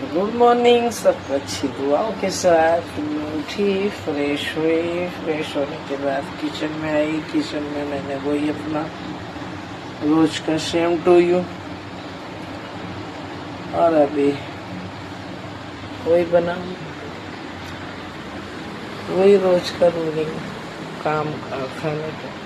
Good morning. सबको अच्छी दुआओं के साथ मैं उठी, फ्रेश हुई। फ्रेश होने के बाद किचन में आई। किचन में मैंने वही अपना रोज का सेम टू यू, और अभी वही बनाऊं, वही रोज का रूटीन काम का खाने का।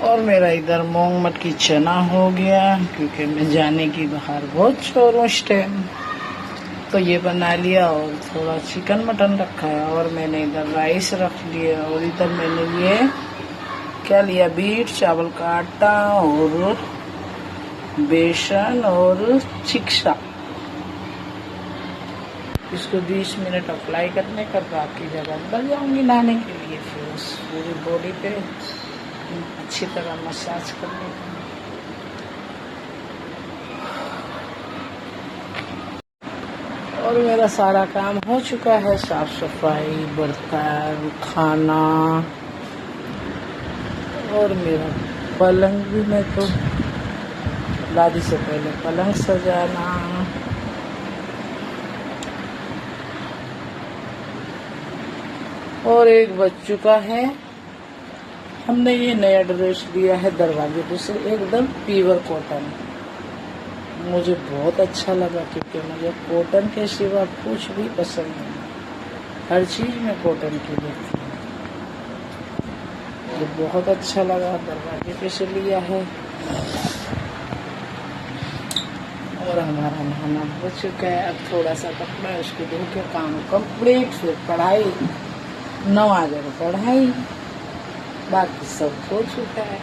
और मेरा इधर मूंग मटकी चना हो गया, क्योंकि मैं जाने की बाहर बहुत शोर हूँ इस टाइम, तो ये बना लिया। और थोड़ा चिकन मटन रखा है, और मैंने इधर राइस रख लिया, और इधर मैंने ये क्या लिया, बीट, चावल का आटा और बेसन और चिक्सा। इसको 20 मिनट अप्लाई करने का, बाकी जगह अंदर जाऊंगी नहाने के लिए, फिर उस पूरी बॉडी पे अच्छी तरह मसाज करने का। और मेरा सारा काम हो चुका है, साफ सफाई, बर्तन, खाना, और मेरा पलंग भी, मैं तो दादी से पहले पलंग सजाना। और 1 बज चुका है। हमने ये नया ड्रेस लिया है दरवाजे पे से, एकदम प्योर कॉटन। मुझे बहुत अच्छा लगा, क्योंकि मुझे कॉटन के सिवा कुछ भी पसंद नहीं। हर चीज में कॉटन की लेती हूँ, मुझे बहुत अच्छा लगा। दरवाजे पे से लिया है। और हमारा नहाना हो चुका है। अब थोड़ा सा कपड़ा है, उसको धो के काम कंप्लीट। फिर पढ़ाई, 9 बजे पढ़ाई, बाकी सब हो चुका है।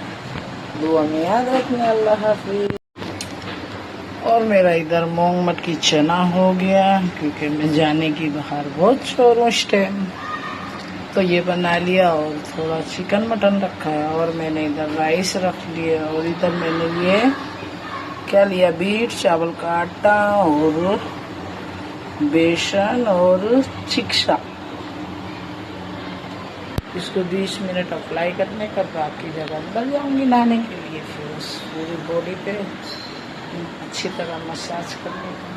दुआ में याद रखना। अल्लाह हाफिज। और मेरा इधर मूंग मटकी चना हो गया, क्योंकि मैं जाने की बाहर बहुत शोर हूँ इस टाइम, तो ये बना लिया। और थोड़ा चिकन मटन रखा है, और मैंने इधर राइस रख लिया, और इधर मैंने ये क्या लिया, बीट, चावल का आटा और बेसन और चिक्सा। इसको 20 मिनट अप्लाई करने का, बाकी जगह अंदर जाऊंगी नहाने के लिए। फिर उस पूरी बॉडी पे अच्छी तरह मसाज करने का।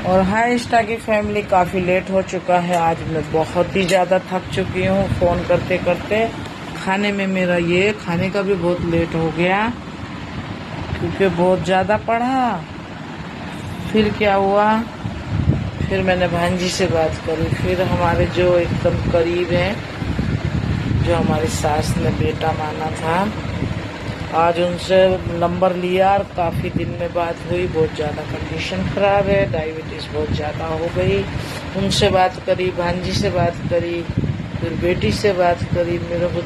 और हाय इंस्टा की फैमिली, काफ़ी लेट हो चुका है। आज मैं बहुत ही ज़्यादा थक चुकी हूँ फ़ोन करते करते। खाने में मेरा ये खाने का भी बहुत लेट हो गया क्योंकि बहुत ज़्यादा पढ़ा। फिर क्या हुआ, फिर मैंने भांजी से बात करी। फिर हमारे जो एकदम करीब हैं, जो हमारी सास ने बेटा माना था, आज उनसे नंबर लिया और काफ़ी दिन में बात हुई। बहुत ज़्यादा कंडीशन ख़राब है, डायबिटीज़ बहुत ज़्यादा हो गई। उनसे बात करी, भांजी से बात करी, फिर बेटी से बात करी। मेरे को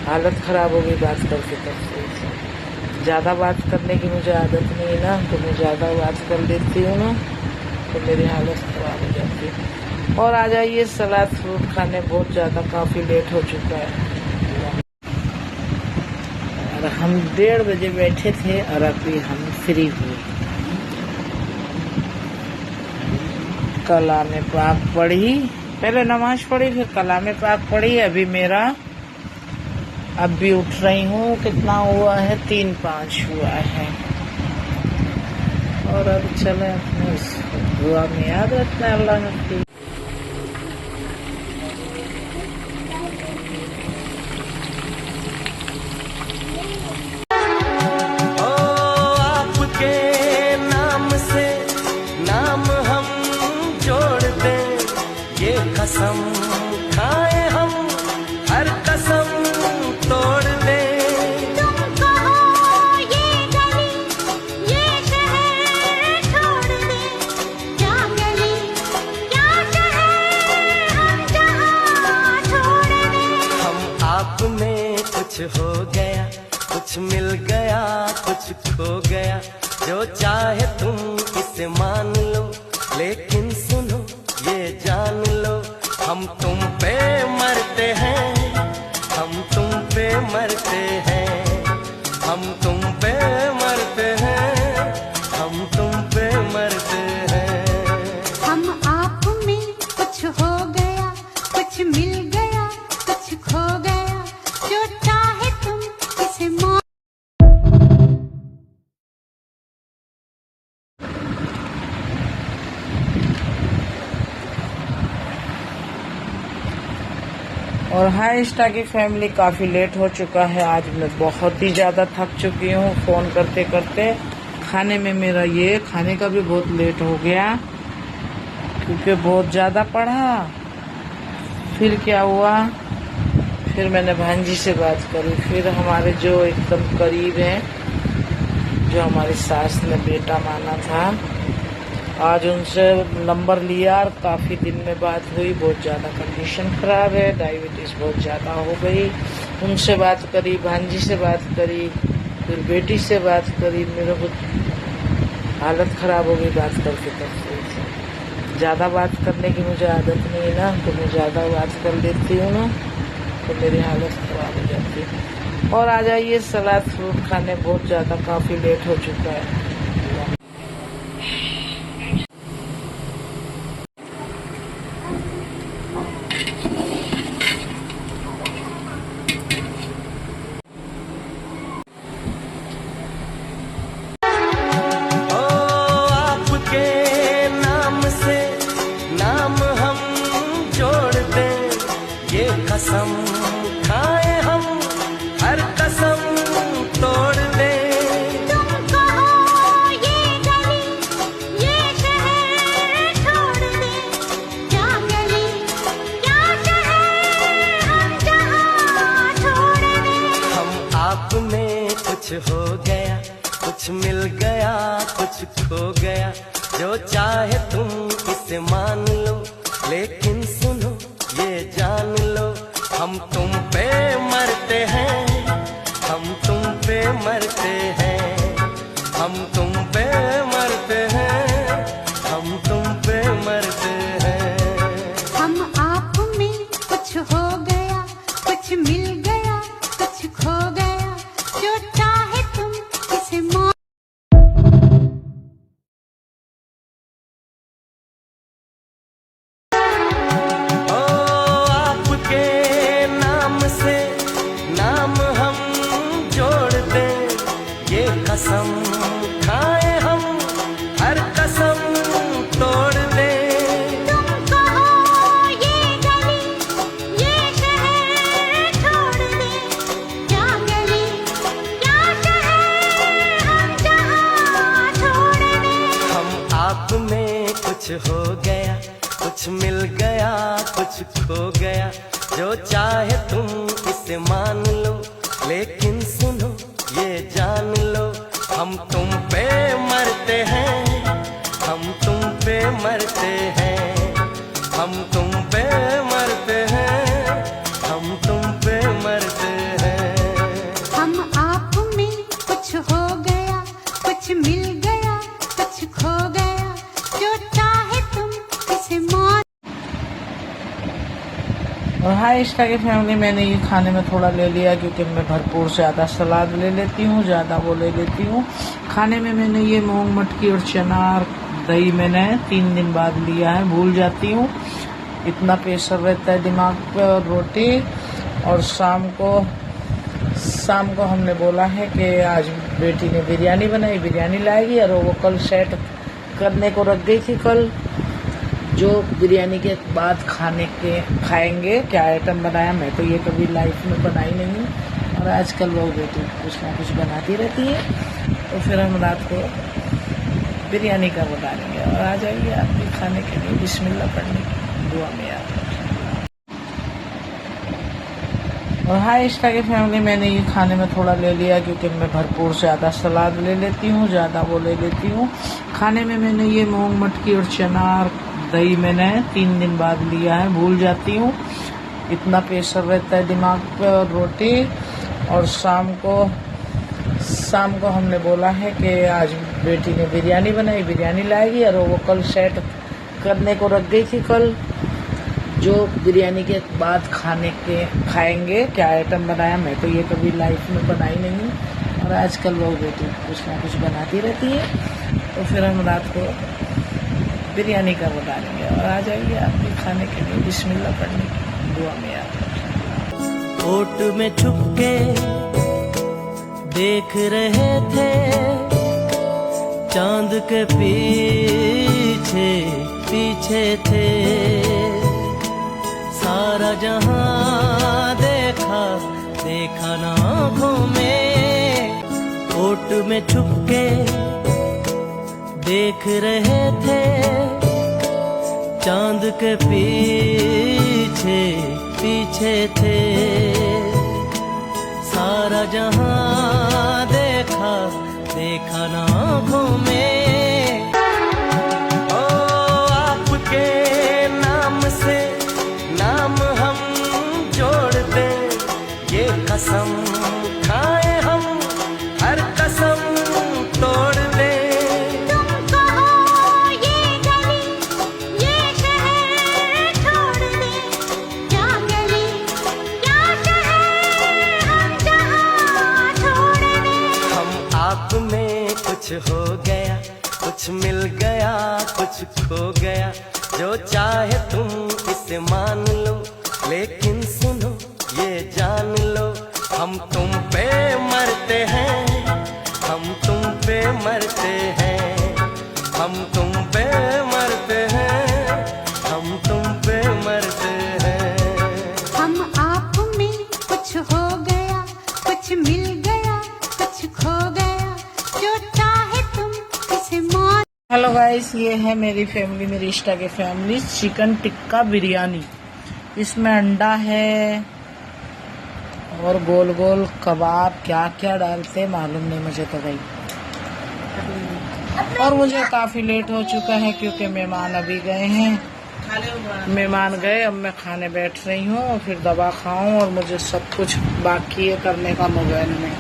हालत ख़राब हो गई बात करते करते। ज़्यादा बात करने की मुझे आदत नहीं ना, तो मैं ज़्यादा बात कर लेती हूँ ना, तो मेरी हालत ख़राब हो जाती है। और आ जाइए सलाद फ्रूट खाने, बहुत ज़्यादा काफ़ी लेट हो चुका है। हम 1:30 बजे बैठे थे और अभी हम फ्री हुए। कलाम पाक पढ़ी, पहले नमाज पढ़ी, फिर कलाम पाक पढ़ी। अभी मेरा अब भी उठ रही हूँ, कितना हुआ है, 3-5 हुआ है। और अब चले अपने दुआ में याद रखना अल्लाह ने। कसम खाए हम, हर कसम तोड़ दे। तुम कहो ये गली, ये शहर छोड़ दे। क्या गली, क्या शहर, हम जहाँ छोड़ दे। हम आप में कुछ हो गया, कुछ मिल गया, कुछ खो गया। जो चाहे तुम इसे मान लो, लेकिन सुनो ये जान लो, हम तुम पे मरते हैं, हम तुम पे मरते हैं, हम तुम पे मरते हैं, हम तुम पे मरते हैं। हम आप में कुछ हो गया, कुछ मिल गया, कुछ खो गया। जो चाहे तुम इसे मान। और हाय इंस्टा की फैमिली, काफ़ी लेट हो चुका है। आज मैं बहुत ही ज़्यादा थक चुकी हूँ फ़ोन करते करते। खाने में मेरा ये खाने का भी बहुत लेट हो गया क्योंकि बहुत ज़्यादा पढ़ा। फिर क्या हुआ, फिर मैंने भांजी से बात करी। फिर हमारे जो एकदम करीब हैं, जो हमारी सास ने बेटा माना था, आज उनसे नंबर लिया और काफ़ी दिन में बात हुई। बहुत ज़्यादा कंडीशन ख़राब है, डायबिटीज़ बहुत ज़्यादा हो गई। उनसे बात करी, भांजी से बात करी, फिर बेटी से बात करी। मेरे को हालत ख़राब हो गई बात करते करते। ज़्यादा बात करने की मुझे आदत नहीं ना, तो मैं ज़्यादा बात कर लेती हूँ ना, तो मेरी हालत ख़राब हो जाती है। और आ जाइए सलाद फ्रूट खाने, बहुत ज़्यादा काफ़ी लेट हो चुका है। कसम खाए हम, हर कसम तोड़ दे। तुम कहो ये गली, ये शहर छोड़ दे। क्या गली, क्या शहर, हम जहाँ छोड़ दे। हम आप में कुछ हो गया, कुछ मिल गया, कुछ खो गया। जो चाहे तुम इसे मान लो, लेकिन सुनो ये जान लो, हम तुम पे मरते हैं, हम तुम पे मरते हैं, हम तुम पे मरते हैं, हम तुम पे मरते हैं। हम आप में कुछ हो गया, कुछ मिल गया, कुछ खो गया। जो नाम हम जोड़ दें, ये कसम खाए हम हर कसम तोड़ दें। तुम कहो ये गली ये शहर छोड़ दे, क्या गली क्या शहर हम जहाँ छोड़ दे। हम आप में कुछ हो गया, कुछ मिल गया, कुछ खो गया, जो चाहे तुम इसे मान लो, लेकिन सुनो ये जान लो, हम तुम पे मरते हैं, हम तुम पे मरते हैं, हम तुम पे मरते हैं, हम तुम पे मरते हैं। हम आप में कुछ हो गया, कुछ मिल गया, कुछ खो गया, जो चाहे तुम इसे मान। और हाय इष्टा की फैमिली, मैंने ये खाने में थोड़ा ले लिया क्योंकि मैं भरपूर ज़्यादा सलाद ले लेती हूँ, ज़्यादा वो ले लेती हूँ। खाने में मैंने ये मूंग मटकी और चना और दही मैंने 3 दिन बाद लिया है, भूल जाती हूँ, इतना प्रेशर रहता है दिमाग पे। और रोटी, और शाम को हमने बोला है कि आज बेटी ने बिरयानी बनाई, बिरयानी लाएगी, और वो कल सेट करने को रख गई थी, कल जो बिरयानी के बाद खाएंगे क्या आइटम बनाया। मैं तो ये कभी लाइफ में बनाई नहीं, और आजकल वो बेटी कुछ ना कुछ बनाती रहती है, तो फिर हम रात को बिरयानी का बना लेंगे। और आ जाइए आप भी खाने के लिए, बिस्मिल्लाह पढ़ने की दुआ में याद रखिए। और हाय इष्टा की फैमिली, मैंने ये खाने में थोड़ा ले लिया क्योंकि मैं भरपूर ज़्यादा सलाद ले लेती हूँ, ज़्यादा वो ले लेती हूँ। खाने में मैंने ये मूंग मटकी और चना और दही मैंने 3 दिन बाद लिया है, भूल जाती हूँ, इतना प्रेशर रहता है दिमाग पे। और रोटी, और शाम को हमने बोला है कि आज बेटी ने बिरयानी बनाई, बिरयानी लाएगी, और वो कल सेट करने को रख गई थी, कल जो बिरयानी के बाद खाएंगे क्या आइटम बनाया। मैं तो ये कभी लाइफ में बनाई नहीं, और आजकल वो बेटी कुछ ना कुछ बनाती रहती है, तो फिर हम रात को बिरयानी का बना लेंगे। और आ जाइए आप भी खाने के लिए, बिस्मिल्लाह पढ़ने की दुआ में याद रखिए। ओट में छुपके देख रहे थे, चांद के पीछे पीछे थे, सारा जहां देखा देखा ना आँखों में। ओट में छुपके देख रहे थे, चांद के पीछे पीछे थे, सारा जहां देखा देखा ना आँखों में। ओ आपके नाम से नाम हम जोड़ दें, ये कसम खाए हम हर कसम तोड़ दें। तुम कहो ये गली ये शहर छोड़ दे, क्या गली क्या शहर हम जहाँ छोड़ दे। हम आप में कुछ हो गया, कुछ मिल गया, कुछ खो गया, जो चाहे तुम इसे मान लो, लेकिन सुनो ये जान लो, हम तुम पे मरते हैं, हम तुम पे मरते हैं, हम तुम पे मरते हैं, हम तुम पे मरते हैं। हम आप में कुछ हो गया, कुछ मिल गया, कुछ खो गया, जो चाहे तुम इसे मान। हेलो गाइस, ये है मेरी फैमिली, मेरी इष्टा की फैमिली, चिकन टिक्का बिरयानी। इसमें अंडा है और गोल गोल कबाब, क्या क्या डालते मालूम नहीं मुझे तो भाई। और मुझे काफ़ी लेट हो चुका है क्योंकि मेहमान अभी गए हैं, मेहमान गए, अब मैं खाने बैठ रही हूँ और फिर दवा खाऊं, और मुझे सब कुछ बाकी है करने का मोबाइल में।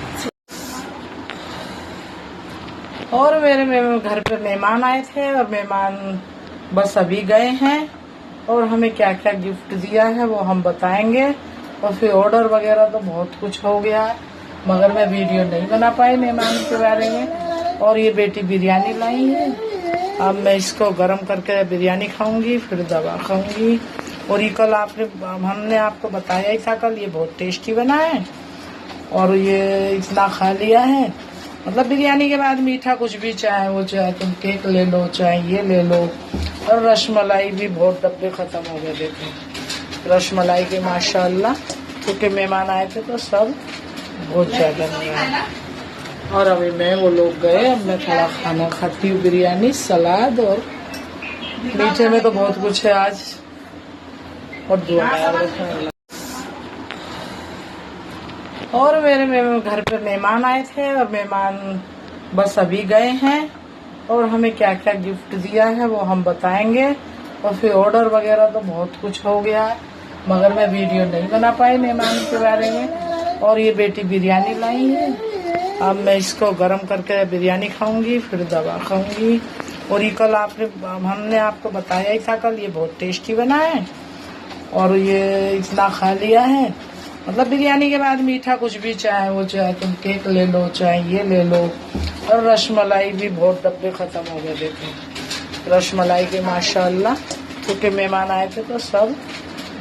और मेरे घर पे मेहमान आए थे और मेहमान बस अभी गए हैं, और हमें क्या क्या गिफ्ट दिया है वो हम बताएंगे। और फिर ऑर्डर वगैरह तो बहुत कुछ हो गया है, मगर मैं वीडियो नहीं बना पाई मेहमान के बारे में। और ये बेटी बिरयानी लाई है, अब मैं इसको गरम करके बिरयानी खाऊंगी, फिर दवा खाऊंगी। और ये कल हमने आपको बताया ही था कल, ये बहुत टेस्टी बना है। और ये इतना खा लिया है। मतलब बिरयानी के बाद मीठा कुछ भी, चाहे वो, चाहे तुम केक ले लो, चाहे ये ले लो। और रसमलाई भी बहुत डब्बे खत्म हो गए। देखो रसमलाई के माशाल्लाह, क्योंकि मेहमान आए थे तो सब बहुत ज्यादा मंगाया। और अभी मैं वो लोग गए, अब मैं थोड़ा खाना खाती हूँ, बिरयानी, सलाद, और मीठे में तो बहुत कुछ है आज। और दुआ है। और मेरे घर पे मेहमान आए थे और मेहमान बस अभी गए हैं। और हमें क्या क्या गिफ्ट दिया है वो हम बताएंगे। और फिर ऑर्डर वगैरह तो बहुत कुछ हो गया है, मगर मैं वीडियो नहीं बना पाई मेहमान के बारे में। और ये बेटी बिरयानी लाई है, अब मैं इसको गरम करके बिरयानी खाऊंगी, फिर दवा खाऊंगी। और ये कल हमने आपको बताया ही था कल, ये बहुत टेस्टी बना है। और ये इतना खा लिया है। मतलब बिरयानी के बाद मीठा कुछ भी, चाहे वो, चाहे तुम केक ले लो, चाहे ये ले लो। और रसमलाई भी बहुत डब्बे खत्म हो गए। देखो रसमलाई के माशाल्लाह, क्योंकि मेहमान आए थे तो सब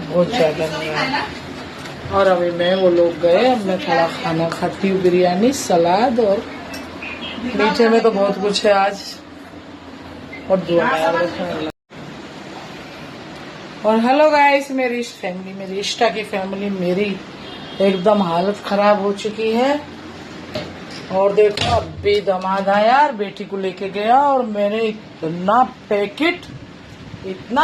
बहुत ज्यादा मंगाया। और अभी मैं वो लोग गए, अब मैं थोड़ा खाना खाती हूँ, बिरयानी, सलाद, और मीठे में तो बहुत कुछ है आज। और दुआ है। और हेलो गाइस, मेरी इस फैमिली, मेरी इष्टा की फैमिली, मेरी एकदम हालत खराब हो चुकी है। और देखो अब भी दामाद आया और बेटी को लेके गया, और मैंने इतना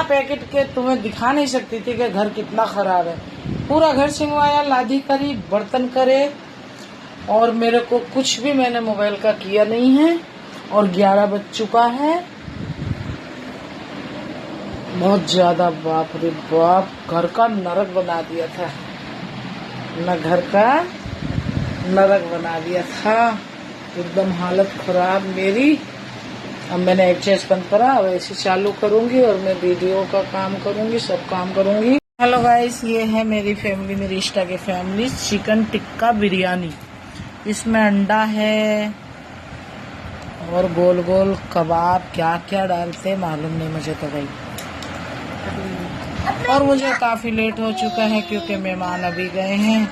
पैकेट के तुम्हें दिखा नहीं सकती थी कि घर कितना खराब है। पूरा घर सिंगवाया, लादी करी, बर्तन करे, और मेरे को कुछ भी मैंने मोबाइल का किया नहीं है। और 11 बज चुका है, बहुत ज्यादा, बाप रे बाप, घर का नरक बना दिया था न, घर का नरक बना दिया था, एकदम हालत खराब मेरी। अब मैंने एडजस्ट बंद करा, अब ऐसे चालू करूंगी और मैं वीडियो का काम करूंगी, सब काम करूंगी। हेलो गाइस, ये है मेरी फैमिली, मेरी इष्टा की फैमिली, चिकन टिक्का बिरयानी। इसमें अंडा है और गोल गोल कबाब, क्या क्या डालते मालूम नहीं मुझे तो भाई। और मुझे काफी लेट हो चुका है क्योंकि मेहमान अभी गए हैं।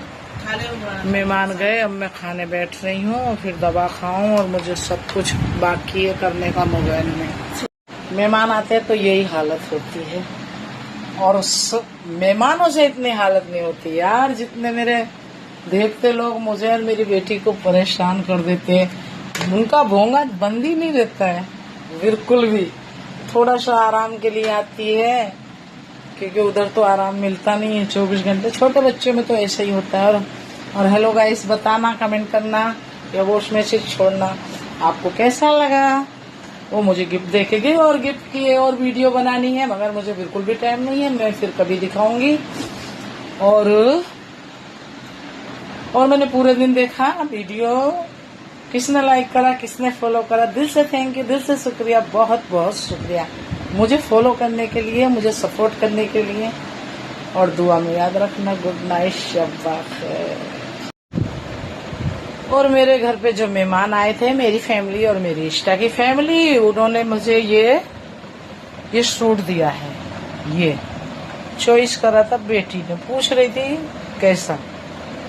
मेहमान गए, अब मैं खाने बैठ रही हूँ, और फिर दवा खाऊं, और मुझे सब कुछ बाकी है करने का मोबाइल में। मेहमान आते हैं तो यही हालत होती है। और मेहमानों से इतनी हालत नहीं होती यार, जितने मेरे देखते लोग मुझे और मेरी बेटी को परेशान कर देते हैं। उनका भोंगा बंद ही नहीं रहता है बिल्कुल भी। थोड़ा सा आराम के लिए आती है, क्योंकि उधर तो आराम मिलता नहीं है 24 घंटे। छोटे बच्चों में तो ऐसा ही होता है। और हेलो गाइस, बताना, कमेंट करना या वॉइस मैसेज छोड़ना आपको कैसा लगा। वो मुझे गिफ्ट देके गई, और गिफ्ट की और वीडियो बनानी है, मगर मुझे बिल्कुल भी टाइम नहीं है। मैं फिर कभी दिखाऊंगी। और मैंने पूरे दिन देखा वीडियो, किसने लाइक करा, किसने फॉलो करा, दिल से थैंक यू, दिल से शुक्रिया, बहुत बहुत शुक्रिया मुझे फॉलो करने के लिए, मुझे सपोर्ट करने के लिए। और दुआ में याद रखना। गुड नाइट, शब्बा खैर। और मेरे घर पे जो मेहमान आए थे, मेरी फैमिली और मेरी इष्टा की फैमिली, उन्होंने मुझे ये सूट दिया है। ये चॉइस करा था, बेटी ने पूछ रही थी कैसा,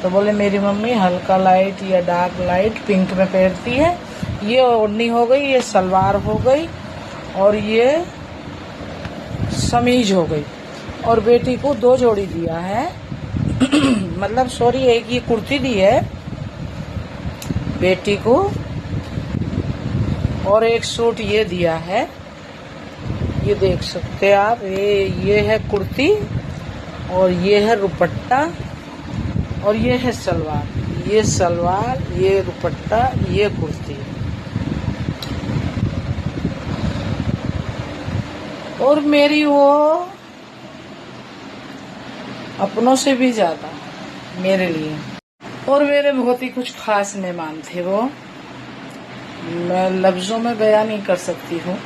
तो बोले मेरी मम्मी हल्का लाइट या डार्क लाइट पिंक में पहनती है। ये ओढ़नी हो गई, ये सलवार हो गई, और ये समीज हो गई। और बेटी को 2 जोड़ी दिया है मतलब सॉरी, एक ये कुर्ती दी है बेटी को, और एक सूट ये दिया है। ये देख सकते हैं आप, ये है कुर्ती, और ये है दुपट्टा, और ये है सलवार। ये सलवार, ये दुपट्टा, ये कुर्ती। और मेरी वो अपनों से भी ज्यादा मेरे लिए। और मेरे बहुत ही कुछ खास मेहमान थे वो, मैं लफ्जों में बयान नहीं कर सकती हूँ।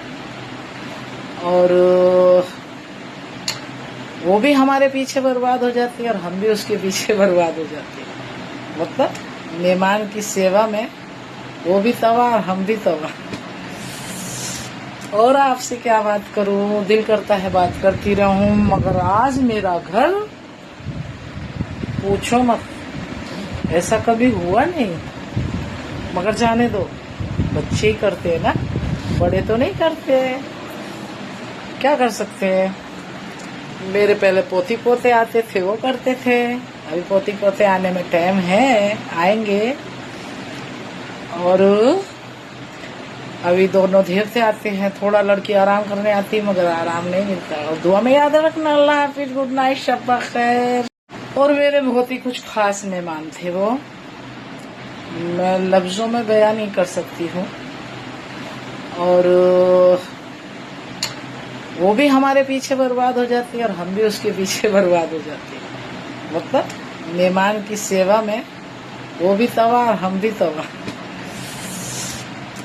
और वो भी हमारे पीछे बर्बाद हो जाती है, और हम भी उसके पीछे बर्बाद हो जाते हैं। मतलब मेहमान की सेवा में वो भी तवा और हम भी तवा। और आपसे क्या बात करूं, दिल करता है बात करती रहूं, मगर आज मेरा घर पूछो मत, ऐसा कभी हुआ नहीं, मगर जाने दो, बच्चे ही करते हैं ना, बड़े तो नहीं करते। क्या कर सकते हैं। मेरे पहले पोती पोते आते थे, वो करते थे। अभी पोती पोते आने में टाइम है, आएंगे। और अभी दोनों धीरे से आते हैं। थोड़ा लड़की आराम करने आती है, मगर आराम नहीं मिलता। और दुआ में याद रखना। अल्लाह हाफिज, गुड नाइट, शब्बा खैर। और मेरे बहुत ही कुछ खास मेहमान थे, वो मैं लफ्जों में बयान नहीं कर सकती हूँ। और वो भी हमारे पीछे बर्बाद हो जाती है और हम भी उसके पीछे बर्बाद हो जाते हैं। मतलब मेहमान की सेवा में वो भी तवा और हम भी तवा।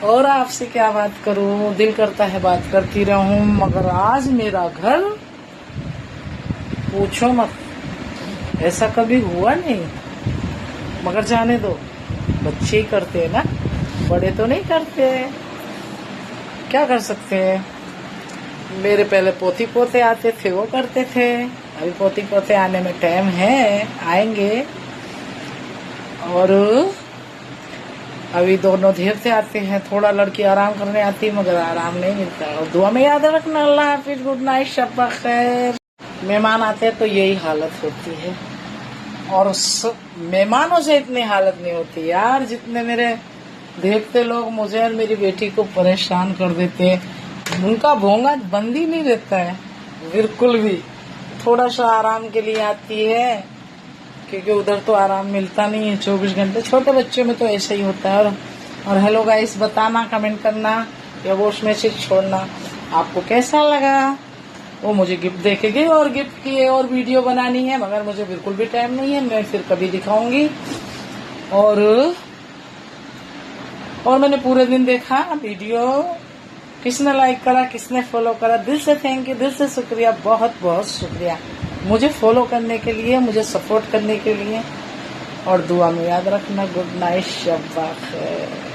और आपसे क्या बात करूं, दिल करता है बात करती रहूं, मगर आज मेरा घर पूछो मत, ऐसा कभी हुआ नहीं। मगर जाने दो, बच्चे ही करते हैं ना, बड़े तो नहीं करते। क्या कर सकते हैं। मेरे पहले पोती पोते आते थे, वो करते थे। अभी पोती पोते आने में टाइम है, आएंगे। और अभी दोनों धीरे से आते हैं। थोड़ा लड़की आराम करने आती है, मगर आराम नहीं मिलता। और दुआ में याद रखना। अल्लाह हाफिज, गुड नाइट, शब्बा खैर। मेहमान आते हैं तो यही हालत होती है। और मेहमानों से इतनी हालत नहीं होती यार, जितने मेरे देखते लोग मुझे और मेरी बेटी को परेशान कर देते हैं। उनका भोंगा बंद ही नहीं रहता है बिल्कुल भी। थोड़ा सा आराम के लिए आती है, क्योंकि उधर तो आराम मिलता नहीं है 24 घंटे। छोटे बच्चों में तो ऐसा ही होता है। और हेलो गाइस, बताना, कमेंट करना या वॉइस मैसेज छोड़ना आपको कैसा लगा। वो मुझे गिफ्ट देखेगी और गिफ्ट की और वीडियो बनानी है, मगर मुझे बिल्कुल भी टाइम नहीं है। मैं फिर कभी दिखाऊंगी। और मैंने पूरे दिन देखा वीडियो, किसने लाइक करा, किसने फॉलो करा, दिल से थैंक यू, दिल से शुक्रिया, बहुत बहुत शुक्रिया मुझे फॉलो करने के लिए, मुझे सपोर्ट करने के लिए। और दुआ में याद रखना। गुड नाइट, शब्बा खैर।